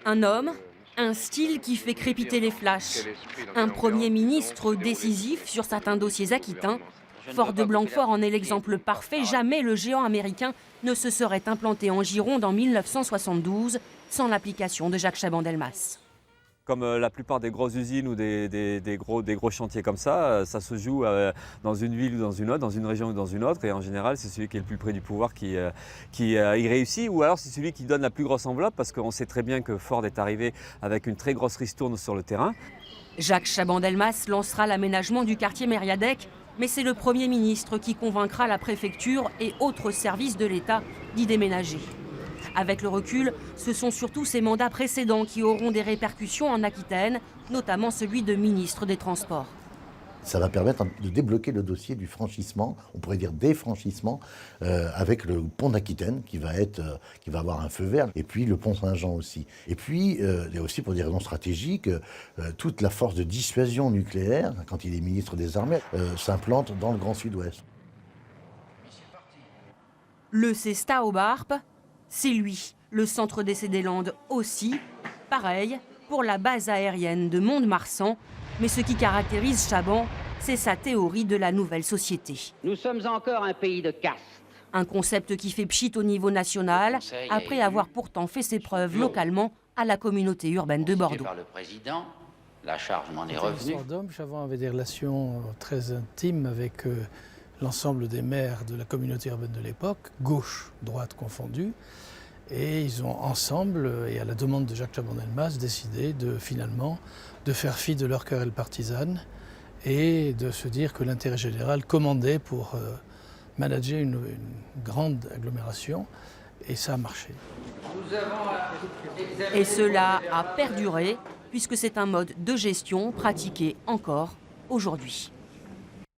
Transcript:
Un homme, un style qui fait crépiter les flashs. Un Premier ministre décisif sur certains dossiers aquitains. Fort de Blanquefort en est l'exemple parfait. Jamais le géant américain ne se serait implanté en Gironde en 1972 sans l'application de Jacques Chaban-Delmas. Comme la plupart des grosses usines ou des gros chantiers comme ça se joue dans une ville ou dans une autre, dans une région ou dans une autre. Et en général, c'est celui qui est le plus près du pouvoir qui y réussit. Ou alors c'est celui qui donne la plus grosse enveloppe, parce qu'on sait très bien que Ford est arrivé avec une très grosse ristourne sur le terrain. Jacques Chaban-Delmas lancera l'aménagement du quartier Mériadec, mais c'est le Premier ministre qui convaincra la préfecture et autres services de l'État d'y déménager. Avec le recul, ce sont surtout ces mandats précédents qui auront des répercussions en Aquitaine, notamment celui de ministre des Transports. Ça va permettre de débloquer le dossier du franchissement, on pourrait dire des franchissements, avec le pont d'Aquitaine qui va avoir un feu vert, et puis le pont Saint-Jean aussi. Et puis, et aussi pour des raisons stratégiques, toute la force de dissuasion nucléaire, quand il est ministre des Armées, s'implante dans le Grand Sud-Ouest. Le Cesta au Barp, c'est lui. Le centre d'essai des Landes aussi. Pareil pour la base aérienne de Mont-de-Marsan. Mais ce qui caractérise Chaban, c'est sa théorie de la nouvelle société. Nous sommes encore un pays de caste. Un concept qui fait pchit au niveau national, après avoir pourtant fait ses preuves localement à la communauté urbaine de Bordeaux. Par le président, la charge m'en est revenue. Chaban avait des relations très intimes avec l'ensemble des maires de la communauté urbaine de l'époque, gauche, droite confondue. Et ils ont ensemble, et à la demande de Jacques Chaban-Delmas, décidé finalement de faire fi de leur querelle partisane et de se dire que l'intérêt général commandait pour manager une grande agglomération. Et ça a marché. Et cela a perduré, puisque c'est un mode de gestion pratiqué encore aujourd'hui.